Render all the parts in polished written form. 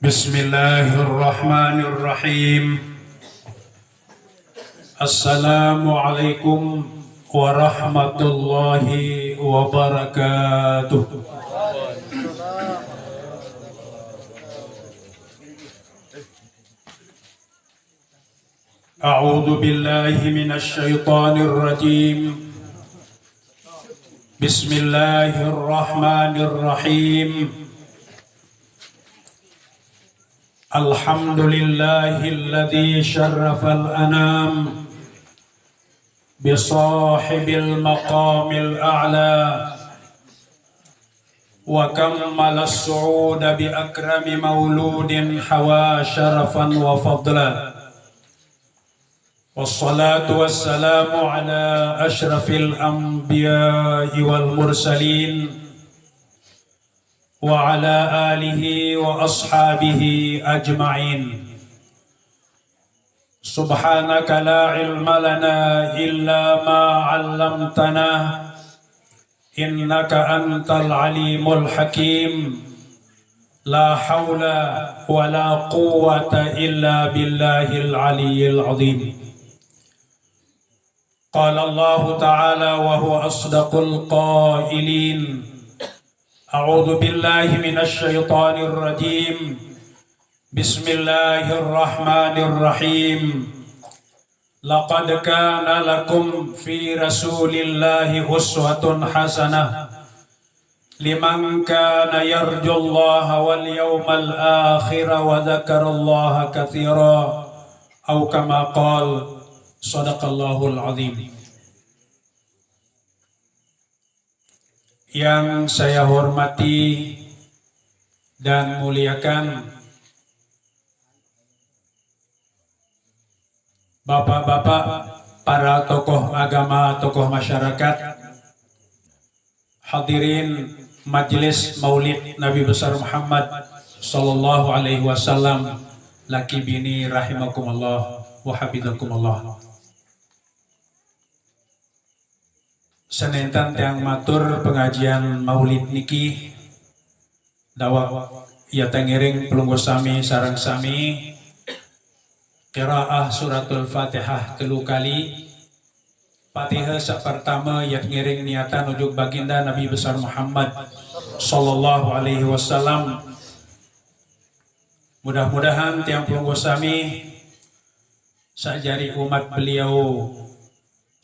Bismillahirrahmanirrahim. Assalamualaikum warahmatullahi wabarakatuh. A'udzu billahi minasy syaithanir rajim. Bismillahirrahmanirrahim. Alhamdulillahilladzi syarrafal anam bisahibil maqamil a'la wa kammala as-su'uda bi akrami mauludin hawa syarafan wa fadla. Wassalatu wassalamu ala asyrafil anbiya'i wal mursalin wa ala alihi wa ashabihi ajma'in. Subhanaka la ilma lana illa ma 'allamtana innaka antal alimul hakim. La haula wa la quwwata illa billahil aliyyil azim. Qala Allah ta'ala wa huwa asdaqul qailin. A'udzu billahi minasy syaithanir rajim. Bismillahirrahmanirrahim. Laqad kana lakum fi Rasulillahi uswatun hasanah liman kana yarjullaha wal yawmal akhir wa dzakarallaha katsira aw kama qala sadaqallahul azim. Yang saya hormati dan muliakan bapak-bapak, para tokoh agama, tokoh masyarakat, hadirin majelis Maulid Nabi besar Muhammad sallallahu alaihi wasallam, laki bini rahimakumullah wa hafizakumullah. Senentan yang matur pengajian maulid niki dawa ya tengiring pelunggu sami sarang sami qiraah suratul Fatihah 3 kali. Fatihah sak pertama ya ngiring niatan ujuk baginda Nabi besar Muhammad sallallahu alaihi wasallam. Mudah-mudahan tiang pelunggu sami sajari umat beliau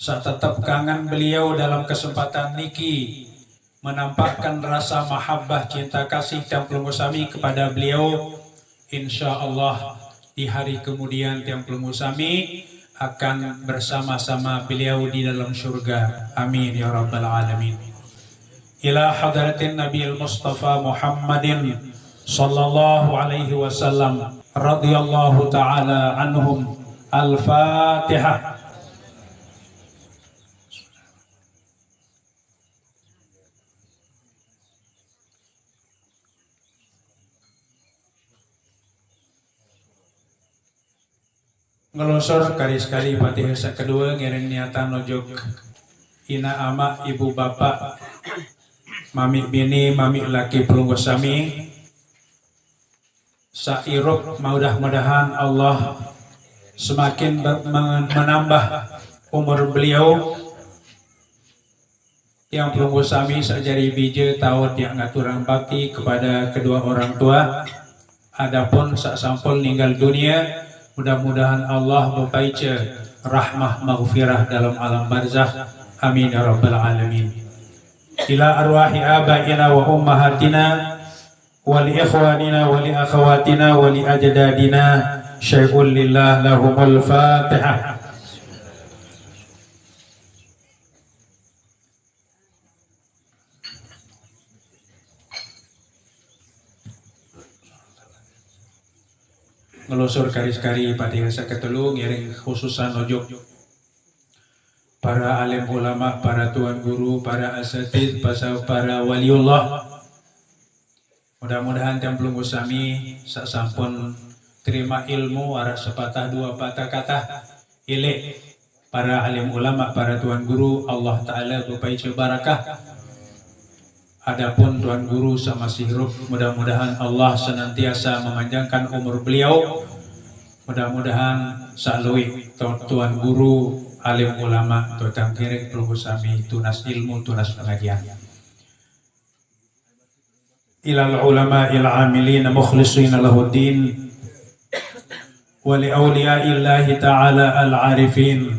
tetap kangen beliau dalam kesempatan niki menampakkan rasa mahabbah cinta kasih dan pelunggu sami kepada beliau. Insya Allah di hari kemudian tiang pelunggu sami akan bersama-sama beliau di dalam surga. Amin ya rabbal alamin. Ila hadratin Nabiul Mustafa Muhammadin sallallahu alaihi wasallam radhiyallahu ta'ala anhum. Al-Fatihah. Ngelosor kali-sekali Fatihah kedua ngiring niatan ojok ina ama ibu bapak mami bini mami laki pelunggu sami sairuk. Mudah-mudahan Allah semakin menambah umur beliau. Yang pelunggu sami sajari bija tahun yang ngaturang bakti kepada kedua orang tua. Adapun sak sampul ninggal dunia, mudah-mudahan Allah membaica rahmah maghfirah dalam alam barzakh. Amin ya rabbal alamin. Ila arwahi abaina wa ummahatina wa li ikhwanina wa li akhawatina wa li ajdadina syai'un lillah lahumul Fatihah. Ngelosor kari-kari Fatihah saketelu ngiring khususan ojok para alim ulama, para tuan guru, para asatidz, para waliullah. Mudah-mudahan tiang pelunggu sami sak sampun terima ilmu waras sepatah dua patah kata ilek para alim ulama, para tuan guru. Allah Ta'ala bupaica barakah. Adapun Tuan Guru sama si Hirup, mudah-mudahan Allah senantiasa memanjangkan umur beliau. Mudah-mudahan salui Tuan Guru alim ulama tuan kiring pelunggu sami tunas ilmu tunas pengajian. Ilal ulama il amilina mukhlisina lahuddin wa li awliyaillahi ta'ala al arifin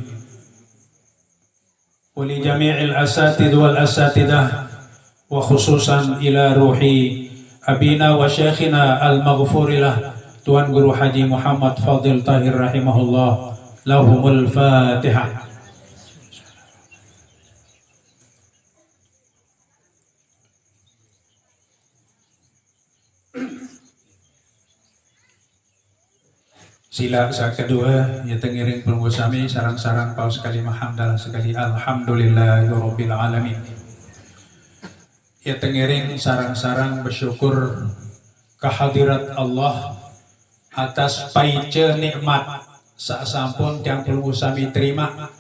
wa li jami'il asatid wal asatidah wa khususan ila ruhi abina wa syekhina al maghfurilah Tuan Guru Haji Muhammad Fadil Tahir rahimahullah. Lahumul Fatihah. Sila sa kedua ya tengiring pelunggu sami sarang-sarang paus sekali hamdalah sekali alhamdulillahirabbil alamin. Ya tengiring sarang-sarang bersyukur kehadirat Allah atas paice nikmat sasampun tiang pelunggu sami terima.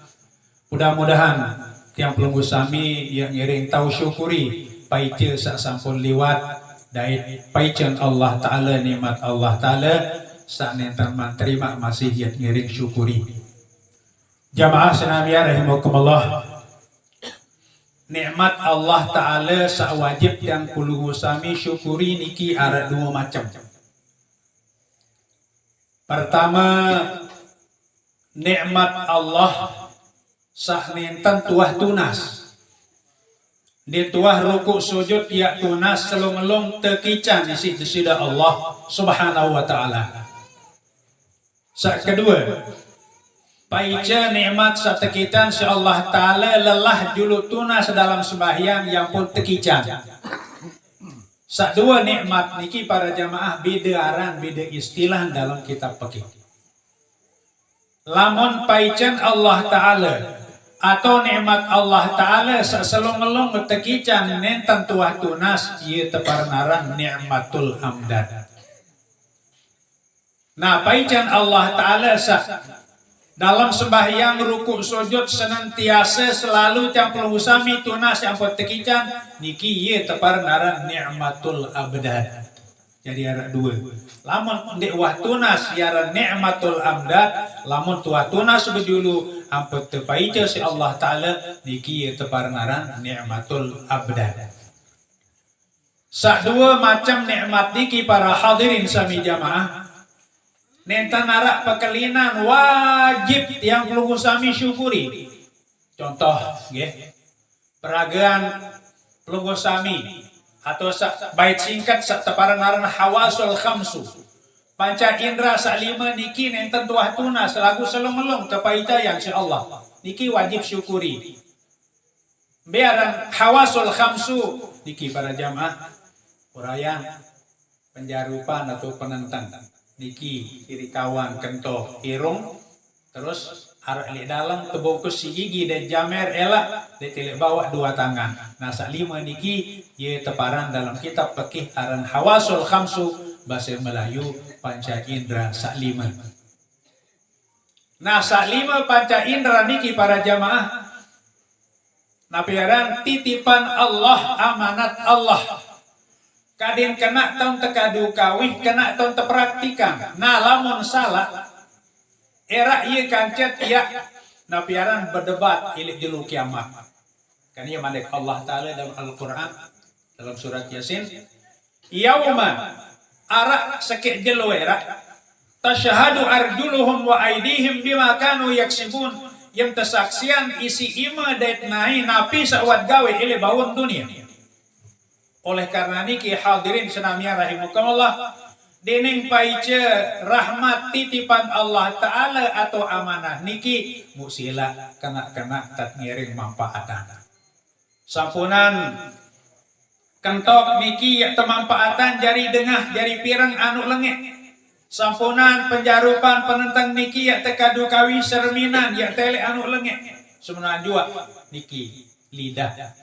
Mudah-mudahan tiang pelunggu sami yang ngiring tahu syukuri paice sasampun liwat dari paicen Allah Ta'ala, nikmat Allah Ta'ala saknenten terima masih yang ngiring syukuri. Jamaah senamia rahimakumullah, nikmat Allah Ta'ala sawajib yang pelunggu sami syukuri niki ada dua macam. Pertama, nikmat Allah saknenten tuah tunas. Di tuah ruku sujud ya tunas selung-elung tekican isi desida Allah Subhanahu wa taala. Sak kedua, paica nikmat satekitan si Allah taala lelah julu tunas dalam sembahyang yang pun tekican. Sak dua nikmat niki para jamaah beda aran, beda istilah dalam kitab fikih. Lamun paicen Allah Ta'ala atau nikmat Allah Ta'ala saselong-elong tekican nenten tuah tunas ieu teparnaran nikmatul amdad. Nah, paicen Allah Ta'ala dalam sembahyang ruku sujud senantiasa selalu campur usami tunas yang tekican niki ye teparnaran nikmatul abdad. Jadi ada dua. Lamun dekwah tunas yara nikmatul abdad, lamun tuah tunas bejulu ampun tepaice si Allah Ta'ala niki ye teparnaran nikmatul abdad. Sak dua macam nikmat niki para hadirin sami jamaah nenten arak pekelinan wajib yang perlu sami syukuri. Contoh nggih, peragaan perlu sami atau bait singkat teparan aran hawasul khamsu. Panca indra salima niki nenten tuah tunas lagu selong-elong kepaita yang si Allah. Niki wajib syukuri. Biaran hawasul khamsu niki para jamaah urayan penjarupan atau penentang. Niki kiri kawan kento irung terus arak li dalam tebungkus si gigi dan jamer elak ditilik bawa dua tangan. Nah sak lima niki ye teparan dalam kitab fikih aran hawasul khamsu bahasa Melayu panca indra sak lima. Nah sak lima panca indra niki para jamaah napiaran titipan Allah, amanat Allah. Kadin kena tahun tekadu kawih, kena tahun tepraktikan. Nah lamun salah, era iya kancet iya napiaran berdebat ilik jelu kiamat. Kan iya mandek Allah Ta'ala dalam Al-Quran, dalam surat Yasin. Yauma arak sekek jelu era, tasyahadu arjuluhum wa aidihim bima kanu yaksibun. Yang tersaksian isi ima dait nahi napi sawat gawe ile bawun dunia. Oleh karena niki hadirin senamia rahimakumullah, dening paice rahmat titipan Allah Ta'ala atau amanah niki musila kena tak ngiring manfaatan. Sampunan kentok niki ya temanfaatan jari dengah jari pirang anu lengek. Sampunan penjarupan penentang niki ya tekadu kawi serminan ya tele anu lengek. Semenan jua niki lidah.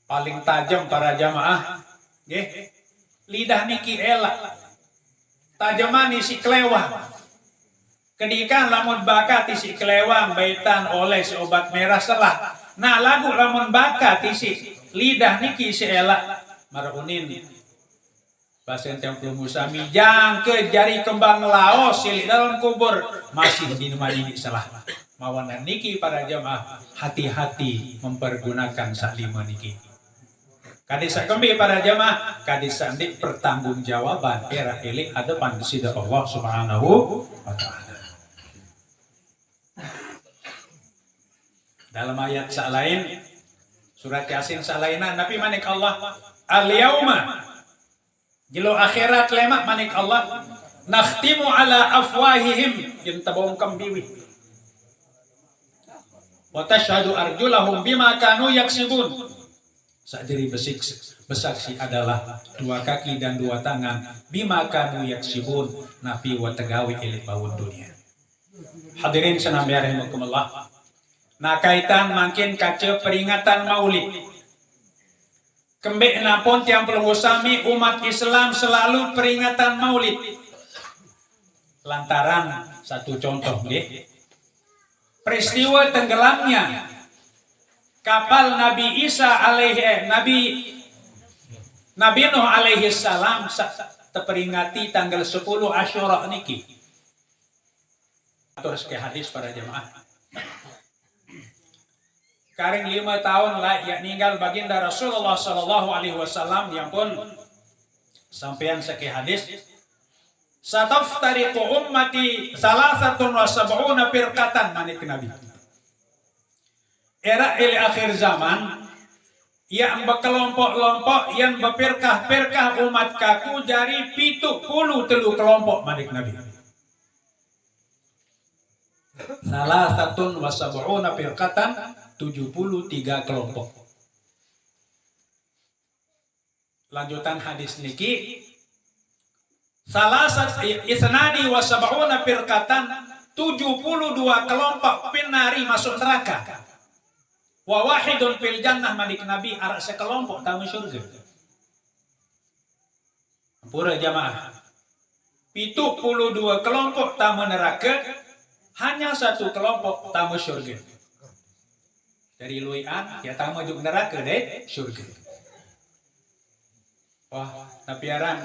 Paling tajam para jamaah, lidah niki elak, tajaman isi kelewang. Kedikan lamun bakat isi kelewang baitan oleh si obat merah selah, Nah lagu lamun bakat isi lidah niki si elak marunin Basen Tempel Musami jang ke jari kembang laos silik dalam kubur masih di rumah ini salah. Mawanan niki para jamaah hati-hati mempergunakan salima niki. Kadisa kembi para jamaah kadisa ndik pertanggungjawaban era elik adepan sida Allah Subhanahu wa taala. Dalam ayat lain surat Yasin salainan Nabi manik Allah al-yauma jilo akhirat lemak manik Allah nakhtimu ala afwahihim yantabung kambiwi wa tashhadu arjulahum bima kanu yaksibun. Sadiri besaksi adalah dua kaki dan dua tangan bima kanu yaksibun nafi wa tegawi ilik bawun dunia. Hadirin senam ya rahimakumullah. Nah kaitan makin kaca peringatan maulid kembek napon tiang pelungusami umat Islam selalu peringatan maulid. Lantaran satu contoh deh. Peristiwa tenggelamnya kapal Nabi Isa Nabi Nuh alaihi salam terperingati tanggal 10 Asyura niki. Terus ke hadis para jemaah. Karing 5 tahun lah ya ninggal baginda Rasulullah sallallahu alaihi wasallam yang pun sampean sake hadis sataftariqu ummati 73 firqatan manik Nabi. Era akhir zaman yang berkelompok-kelompok yang berpirkah-pirkah umat kaku jari 73 kelompok manik Nabi. Salasatun wa sab'una firqatan 73 kelompok. Lanjutan hadis niki isnani wa sab'una firqatan 72 kelompok pinari masuk neraka. Wa wahidun fil jannah manik Nabi arak sekelompok tamu surga. Pura jamaah 72 kelompok tamu neraka, hanya satu kelompok tamu surga. Dari luian ya tamu juk neraka deh surga. Wah, tapi aran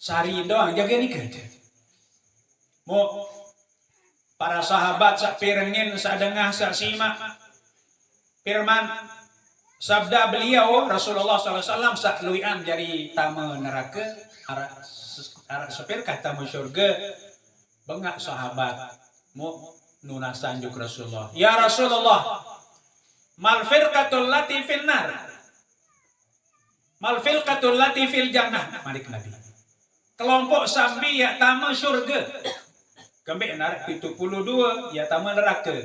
sehari doang jaga ni kerja. Mau para sahabat sak pirengin sak dengah sak simak firman sabda beliau Rasulullah SAW sak luian dari tamu neraka arak sepirkah tamu surga bengak sahabat mau nuna sanjuk Rasulullah. Ya Rasulullah, mal firqatul lati fil nar, mal firqatul lati fil jannah manik Nabi. Kelompok sambi ya tamu surga. Kembali narik 72 ya tamu neraka.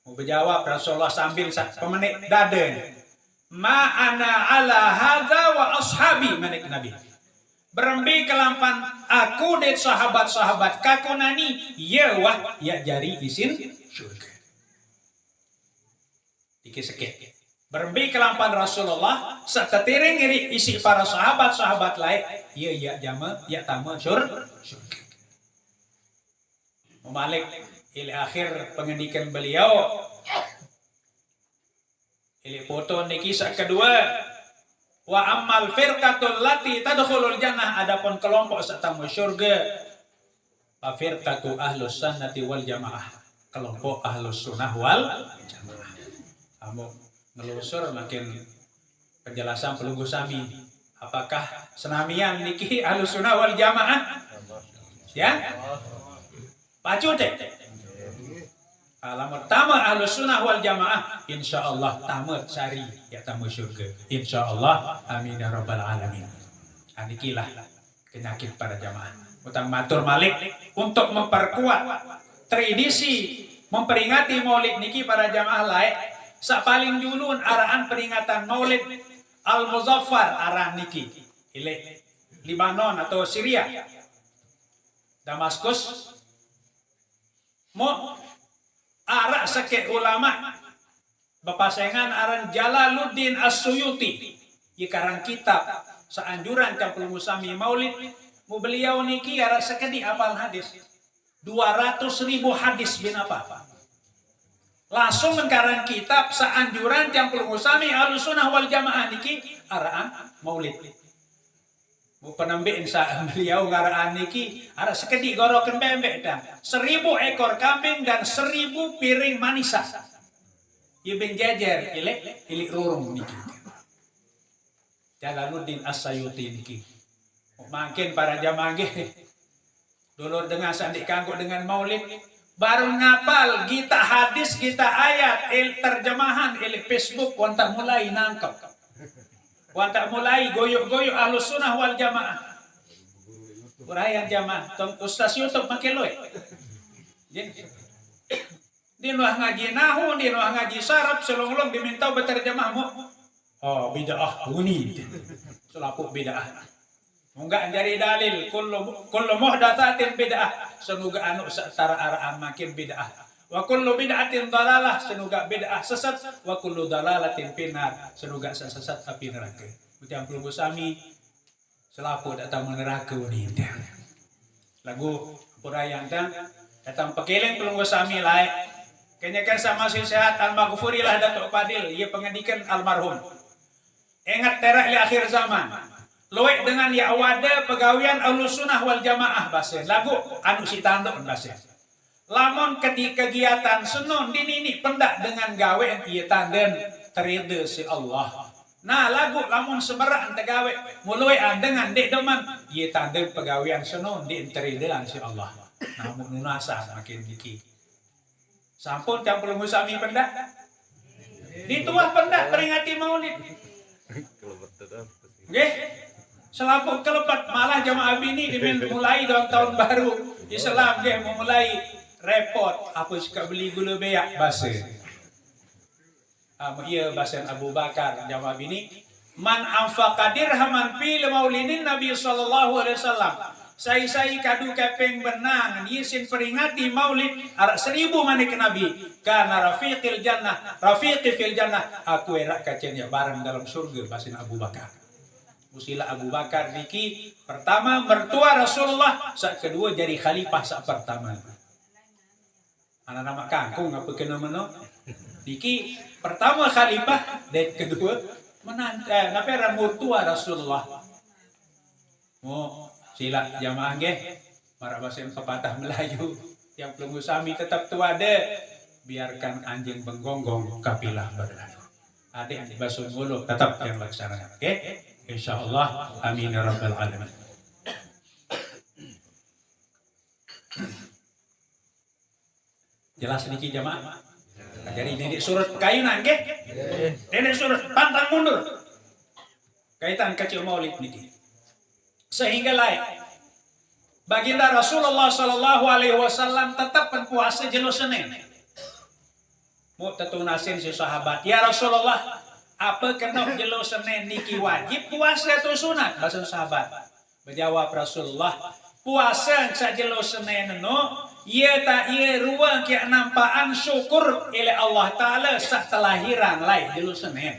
Mau berjawab Rasulullah sambil pemenik daden. Ma ana ala hadza wa ashabi manik Nabi. Berembi kelampan aku dan sahabat-sahabat kakunani ya wah ya jari isin surga. Iki sekit. Berembi kelampan Rasulullah satetiring iri isi para sahabat-sahabat lain ya jama ya tama surga. Memalik ili akhir pengendikan beliau ili foto niki sak kedua. Wa ammal firqatul lati tadkhulul jannah, adapun kelompok satamu surga fa firqatu ahlus sunnati wal jamaah, kelompok ahlus sunnah wal jamaah. Kamu nelusur makin penjelasan pelunggu sami apakah senamian niki ahlus sunnah wal jamaah ya pacu teh. Alamat tamat ahlus sunnah wal jamaah insyaallah tamat sari ya tamu surga insyaallah amin ya rabbal alamin. Anikilah penyakit para jamaah utang matur malik untuk memperkuat tradisi memperingati maulid niki para jamaah lain sak paling julun arahan peringatan maulid al-muzaffar arahan niki ile Libanon atau Syria Damaskus mau arak sake ulama bepasengan aran Jalaluddin As-Suyuti ikarang kitab seanjuran Campul Musami Maulid mu beliau niki arak sake di apal hadis 200.000 hadis bin apa Langsung mengkarang kitab saanjuran yang pelungusami Ahlussunnah wal Jamaah niki araan maulid. Bukan ambil beliau ngaraan niki ada sekedik gorokan bembek dah 1000 ekor kambing dan 1000 piring manisa. Ibn Jajar ilik rurung niki. Jalaluddin As-Sayuti niki. Makin para jamaah dulu dengan sandik kanggo dengan maulid baru ngapal kita hadis kita ayat terjemahan Facebook wanta mulai nangkep wanta mulai goyok-goyok Ahlussunnah wal Jamaah urayan jamaah ustaz YouTube make loe di nuah ngaji nahu di nuah ngaji sarap selong-long diminta berterjemah mu oh bid'ah bunyi selaku bid'ah enggak jadi dalil kullu muhdatsatin bid'ah senuga anu satara araan makin bid'ah wa kullu bid'atin dalalah senuga bid'ah sesat wa kullu dalalatin pinar senuga sesat api neraka ucap pelunggu sami selaku datang neraka ni lagu purayang datang pekeleng pelunggu sami lain kayaknya kan sama si sehat al-maghfurilah Datuk Fadil ia pengendikan almarhum ingat terak di akhir zaman loek dengan ya wada pegawian Ahlussunnah wal Jamaah bahasa lagu anu si tanduk bahasa lamun kegiatan senon dinini pendak dengan gawe ieu tanden teride si Allah nah lagu lamun semerak ante gawe mulai dengan dek deman ieu tanden pegawian senon di teridean si Allah namun nunasa makin diki sampun campur musami pendak dituah pendak peringati maulid nggih selaput kelebat malah jamaah bini mulai tahun baru Islam dia memulai repot apa suka beli gula beyak bahasa iya bahasa Abu Bakar jamaah bini man anfaqa dirhaman fi maulidin Nabi sallallahu alaihi wasallam sai kadu kepeng benang yisin peringati maulid arak 1000 manik Nabi kana rafiqil jannah rafiqi fil jannah aku erak kacenya bareng dalam surga bahasa Abu Bakar Musila Abu Bakar niki pertama mertua Rasulullah, saat kedua jadi khalifah saat pertama. Anak nama kangkung apa kena meno? Niki pertama khalifah dan kedua napa mertua Rasulullah. Oh, sila jamaah nggih. Marah bahasa pepatah Melayu yang pelunggu sami tetap tuade biarkan anjing menggonggong kapilah berlalu. Adik basuh mulut tetap yang laksanakan. Oke? Insyaallah amin ya rabbal alamin. Jelas niki jamaah. Jadi nenek surut kayunan nggih? Nenek surut pantang mundur. Kaitan kecil maulid niki. Sehingga lain baginda Rasulullah sallallahu alaihi wasallam tetap berpuasa jelo Senin. Mau tetunasin si sahabat, ya Rasulullah, apa kena jelo Senin niki wajib puasa atau sunat? Bahasa sahabat. Berjawab Rasulullah, puasa sa jelo Senin no, ia tak ia ruang ke nampaan syukur oleh Allah Taala sak telahiran lai jelo Senin.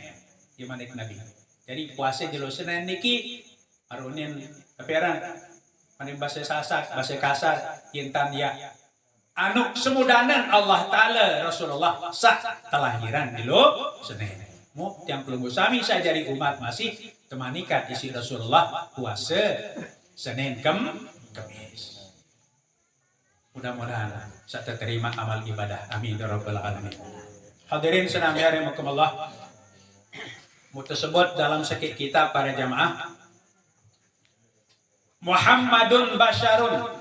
Gimana Nabi? Jadi puasa jelo Senin niki arunin keperan maning bahasa sasak, bahasa kasar, intan ya. Anu semudanan Allah Ta'ala Rasulullah sak telahiran jelo Senin. Mu yang pelunggu sami sajari umat masih temanikan isi Rasulullah puasa Senin Kamis. Mudah-mudahan saya terima amal ibadah. Amin ya rabbal alamin. Hadirin senami rahimakumullah. Mu tersebut dalam sekik kita para jamaah Muhammadun Basyarun.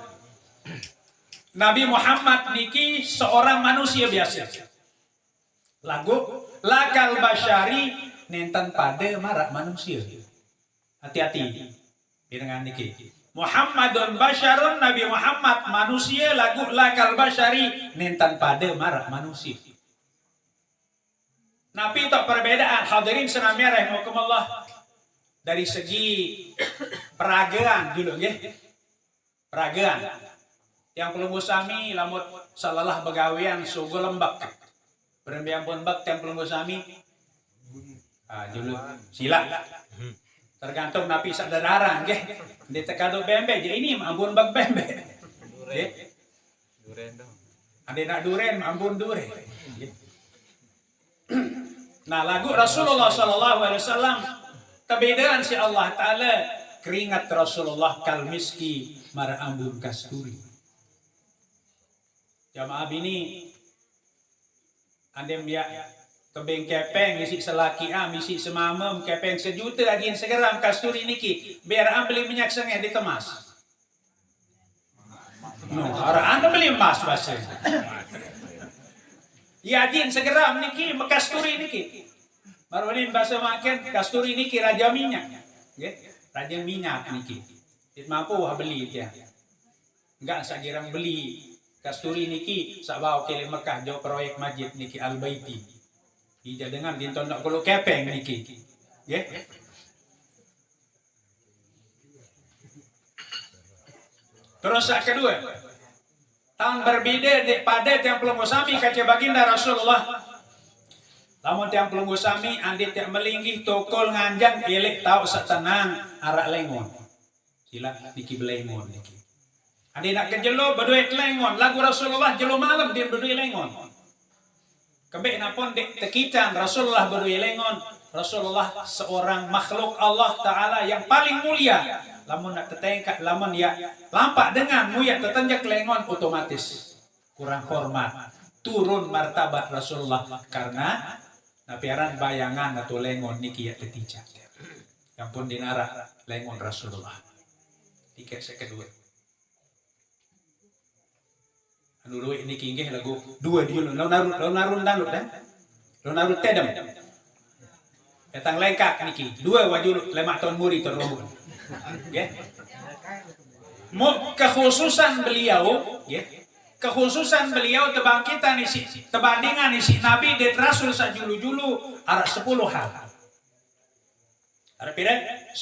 Nabi Muhammad niki seorang manusia biasa. Lagu lakal basyari nenten pada marak manusia. Hati-hati dengan niki. Muhammadun Basyarun, Nabi Muhammad manusia, lagu lakal basyari nenten pada marak manusia. Nabi tak perbedaan hadirin senami rahimakumullah dari segi peragaan dulu nggih. Peragaan. Yang pelunggu sami lamut salalah begawian sugu lembak. Berembiang pun bak yang pelunggu sami. Dulu sila. Tergantung napi sadararang nggih. Di tekado bembe je ini ambun bak bembe. Nggih. Duren dong. Ade nak duren ambun duren. Nah, lagu Rasulullah sallallahu alaihi wasallam kebedaan si Allah taala keringat Rasulullah kal miski marambun kasturi. Jamaah bini andem ya kebeng kepeng isi selaki isi semamem kepeng sejuta agin segeram kasturi niki biar beli minyak sengeh ditemas. No, orang anda beli emas bahasa. Ya jin segeram niki kasturi niki. Marwanin bahasa makin kasturi niki raja minyak. Ya, raja minyak niki. Mampu beli dia. Enggak sagirang beli kasturi niki sabau kele Mekah jauh proyek masjid niki Al-Baiti. Ija dengan dinton nak kulo kepeng niki. Ya. Terus yang kedua, tahun berbeda pada tiang pelunggu sami kaca baginda Rasulullah. Lamun tiang pelunggu sami andi tiang melinggih tokol nganjang elek tau setenang arak lengon. Sila niki belengon niki. Andi nak kejelo berduit lengon. Lagu Rasulullah jelo malam dia berduit lengon. Kebek napon dek tekican Rasulullah berduit lengon. Rasulullah seorang makhluk Allah Ta'ala yang paling mulia. Lamun nak tetengkak, lamun ya lampak dengan muya tetenjak lengon otomatis kurang hormat, turun martabat Rasulullah karena napiaran bayangan atau lengon niki ya tetijak. Yang pun dinara lengon Rasulullah. Tiga kedua. Anu luwe niki inggih lagu dua dia lo narun dalut dah. Lo narut tedem. Datang lengkap niki dua wajul lemak tahun muri terrombol. Ya. Kekhususan beliau, ya. Kekhususan beliau tebangkitan isi tebandingan isi Nabi dan Rasul sajulu-julu arah 10 hal. Arah pira? 10.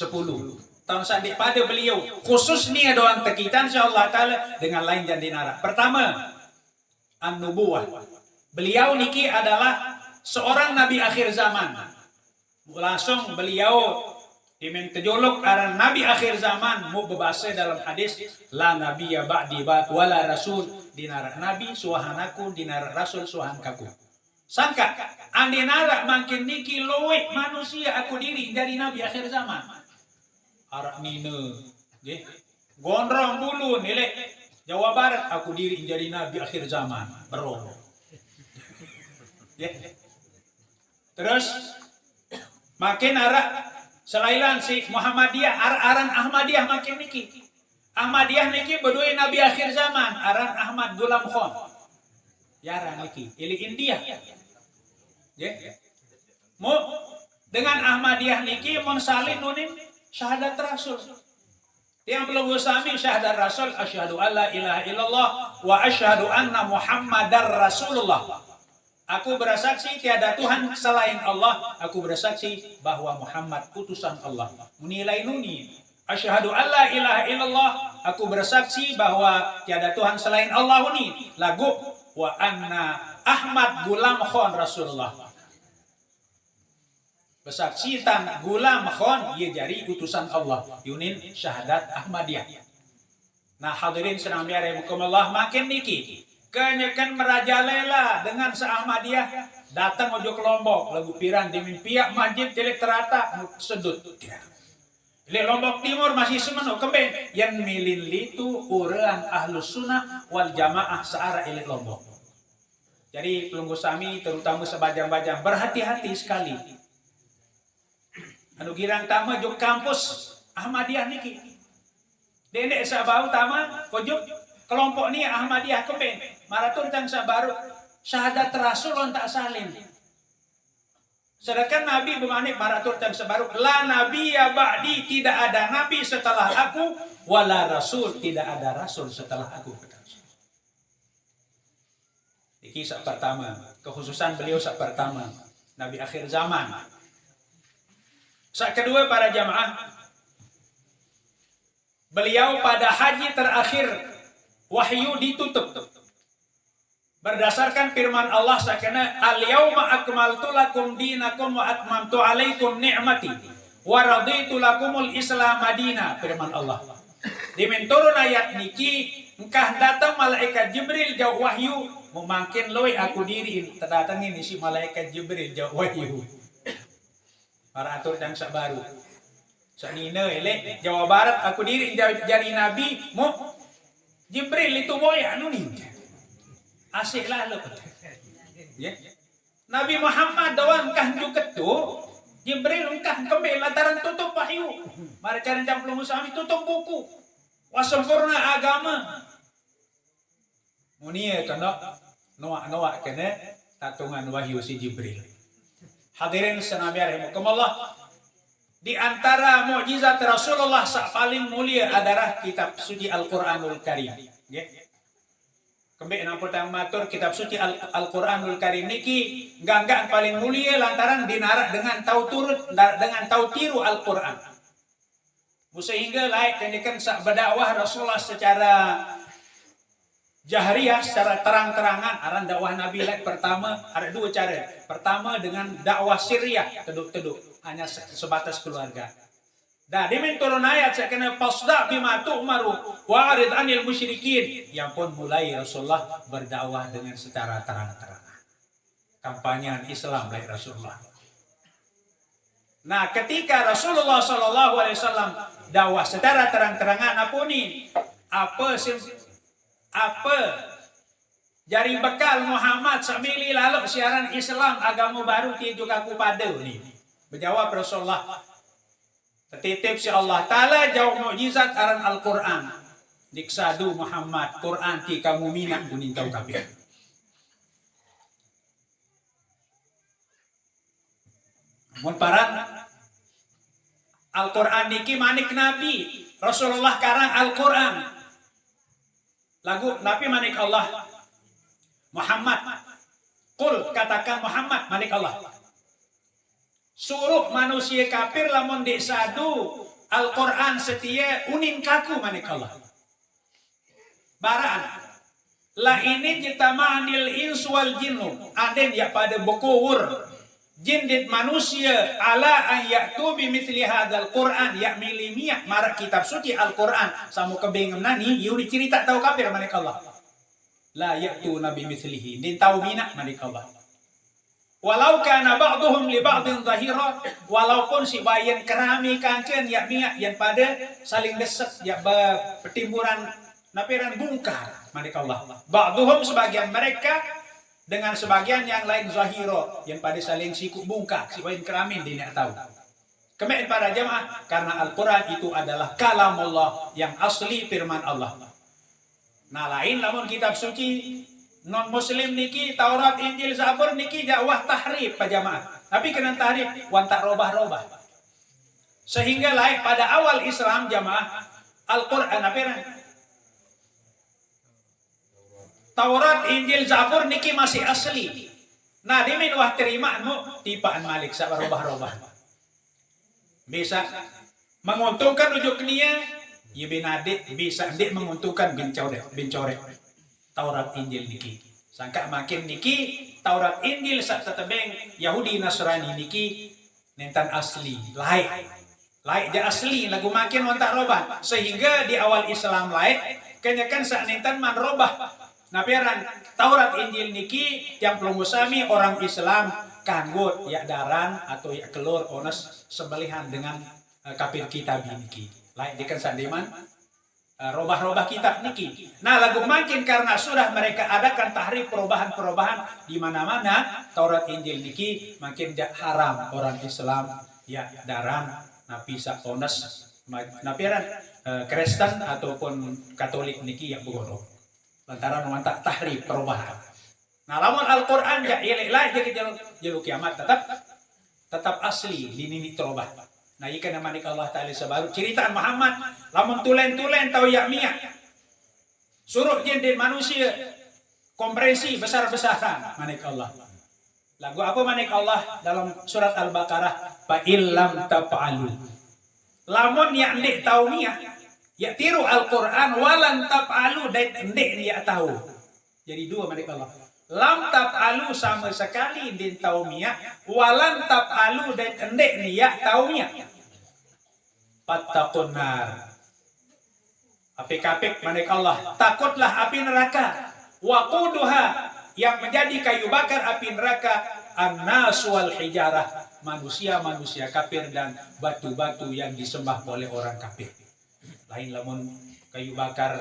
Tahun sadik pada beliau khusus ni doang tekitan insyaallah taala dengan lain dan dinara. Pertama, an-nubuwah. Beliau niki adalah seorang nabi akhir zaman. Langsung beliau dimen kejolok aran nabi akhir zaman mu berbahasa dalam hadis la nabiyya ba'di wala rasul dinara nabi suhanaku dinara rasul suhankaku. Sangka andi nara makin niki loe manusia aku diri dari nabi akhir zaman. Arak nine nggih gondrong bulu nilai Jawa Barat aku diri jadi nabi akhir zaman. Bro. Terus makin arak selailan si Muhammadiyah, aran Ahmadiyah makin niki. Ahmadiyah niki berdua nabi akhir zaman, aran Ahmad Gulam Khan. Yara niki, ili India. Ya. Mu dengan Ahmadiyah niki mun salin nunin syahadat Rasul. Yang belum usami syahadat Rasul asyhadu alla ilaha illallah wa asyhadu anna Muhammadar Rasulullah. Aku bersaksi tiada Tuhan selain Allah. Aku bersaksi bahwa Muhammad utusan Allah. Munilai nuni. Asyhadu alla ilaha illallah. Aku bersaksi bahwa tiada Tuhan selain Allah ini. Lagu wa anna Ahmad Gulam Khan Rasulullah. Bersaksi tan Gulam Khan ia jari utusan Allah. Yunin syahadat Ahmadiyah. Nah hadirin senang biar Allah makin niki. Kenyakan merajalela dengan se-Ahmadiyah datang ojo ke Lombok lagu piran di pihak masjid telek terata sedut. Di Lombok Timur masih semenu kemben yang milin litu urean ahlus sunnah wal jamaah searah ilik Lombok. Jadi pelunggu sami terutama sebajang-bajang berhati-hati sekali. Anu girang tama juk kampus Ahmadiyah niki. Dendek sabau tama ojo kelompok ni Ahmadiyah kemben maratur tang sabaru syahadat Rasul on tak salin. Sedangkan Nabi bermanik maratur tang sabaru la nabiyya ba'di tidak ada nabi setelah aku wala rasul tidak ada rasul setelah aku. Ini kisah pertama, kekhususan beliau saat pertama nabi akhir zaman. Saat kedua para jamaah beliau pada haji terakhir wahyu ditutup berdasarkan firman Allah sakana al-yauma akmaltu lakum dinakum wa atmamtu alaikum ni'mati wa raditu lakumul islam madina firman Allah. Di menturun ayat niki engkah datang malaikat Jibril jauh wahyu memakin loy aku diri terdatangin si malaikat Jibril jauh wahyu para atur dan sak baru. Sanina elek Jawa Barat aku diri jadi nabi mo Jibril itu boy anu ni. Asik lah lo. Ya. Nabi Muhammad dawan kah juga tu Jibril kah kembali lantaran tutup wahyu. Mari cara jamplung sami tutup buku. Wasempurna agama. Munia kana noak kena tatungan wahyu si Jibril. Hadirin senami rahimakumullah. Di antara mukjizat Rasulullah paling mulia adalah kitab suci Al-Qur'anul Karim. Nggih. Kembali nampu tang matur kitab suci Al-Qur'anul Karim niki ganggang paling mulia lantaran dinarak dengan tahu turut dengan tahu tiru Al-Qur'an. Sehingga layak kendikan sak berdakwah Rasulullah secara jahriyah, secara terang-terangan. Aran dakwah Nabi layak pertama ada dua cara. Pertama dengan dakwah sirriyah, teduk-teduk hanya sebatas keluarga. Dah dimin turun ayat saya kena fasda bima tu'maru wa'rid 'anil musyrikin. Yang pun mulai Rasulullah berdakwah dengan secara terang-terangan. Kampanyean Islam dari Rasulullah. Nah, ketika Rasulullah SAW dakwah secara terang-terangan apa ni? Apa jari bekal Muhammad samili lalu siaran Islam agama baru ti juga aku pada ni. Berjawab Rasulullah. Tertitip si Allah Ta'ala jawab mukjizat aran Al-Quran. Diksadu Muhammad Quran ti kamu minat kuning tahu kabeh. Mun paran Al-Quran niki manik Nabi. Rasulullah karang Al-Quran. Lagu Nabi manik Allah. Muhammad. Qul katakan Muhammad manik Allah. Suruh manusia kafir lamun disadu Al-Quran setia unin kaku manik Allah. Baraan. La ini jitama'anil ins wal jinnu. Aden ya pada bukuwur. Jin dit manusia ala an ya'tu bi mithli hadzal Qur'an ya milimiyah marak kitab suci Al-Qur'an samu kebengem nani yu dicerita tahu kafir manik Allah. La ya'tu nabi mithlihi din tahu mina manik Allah. Walau kana ba'duhum li ba'din zahira walaupun si bayan kerami kanceun ya miak yang pada saling deset ya pertimburan napiran bungkar manik Allah. Ba'duhum sebagian mereka dengan sebagian yang lain zahiro yang pada saling sikuk bungkak si bayan keramin dia tahu. Kemudian para jamaah karena Al-Quran itu adalah kalam Allah yang asli firman Allah. Nah lain namun kitab suci non muslim niki Taurat Injil Zabur niki dakwah tahrif pak jamaah. Tapi kena tahrif wan tak robah-robah. Sehingga lain pada awal Islam jamaah Al-Quran apa Taurat Injil Zabur niki masih asli. Nah dimin wah terimaanmu tipaan Malik sak robah-robah. Bisa menguntungkan ujuk nia ya bin adik bisa dik menguntungkan bin corek. Taurat Injil niki. Sangka makin niki Taurat Injil sak tetebeng Yahudi Nasrani niki nentan asli, laik ja asli lagu makin wantak robah. Sehingga di awal Islam laik kenyakan sak nentan man robah. Napiaran Taurat Injil niki yang pelungusami orang Islam kanggut ya daran atau ya kelur onas sembelihan dengan kafir kitab niki. Laik dikan sandiman robah-robah kitab niki. Nah lagu makin karena sudah mereka adakan tahrif perubahan-perubahan di mana-mana Taurat Injil niki makin haram orang Islam ya daran napi sakonas napiran Kristen ataupun Katolik niki yang begoro lantaran mantak tahrif perubahan. Nah lamun Al-Quran ya ilah jadi jaluk kiamat tetap asli ini terubah. Nah ikan manik Allah Ta'ala sebaru ceritaan Muhammad lamun tulen-tulen tau ya miak suruh jin manusia kompresi besar-besaran manik Allah. Lagu apa manik Allah dalam surat Al-Baqarah fa illam taf'alu lamun ya ndik tau miak ya tiru Al-Quran walan taf'alu dan ndik ya tahu. Jadi dua manik Allah. Lam taf'alu sama sekali din taumiyah walan taf'alu dan endek niyak taumiyah. Fattaqun nar. Apik-apik manik Allah. Takutlah api neraka. Waquduha yang menjadi kayu bakar api neraka an-nas wal hijarah manusia-manusia kafir dan batu-batu yang disembah oleh orang kafir. Lain lamun kayu bakar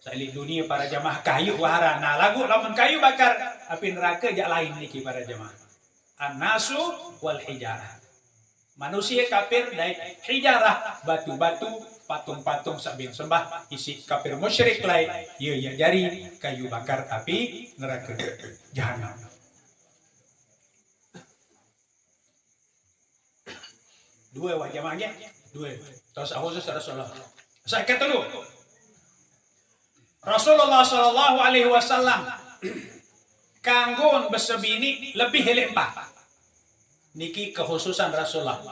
sailik dunia para jamaah kayu wahara. Nah lagu lamun kayu bakar api neraka jak lain niki para jamaah. An-nasu wal hijarah. Manusia kafir dan hijarah, batu-batu, patung-patung sabing sembah isi kafir musyrik lain. Ya jari kayu bakar api neraka jahanam. Dua wajah mangnya, dua. Terus khusus Rasulullah. Saya kata dulu. Rasulullah sallallahu alaihi wasallam kanggon besebini lebih lempah. Niki kekhususan Rasulullah.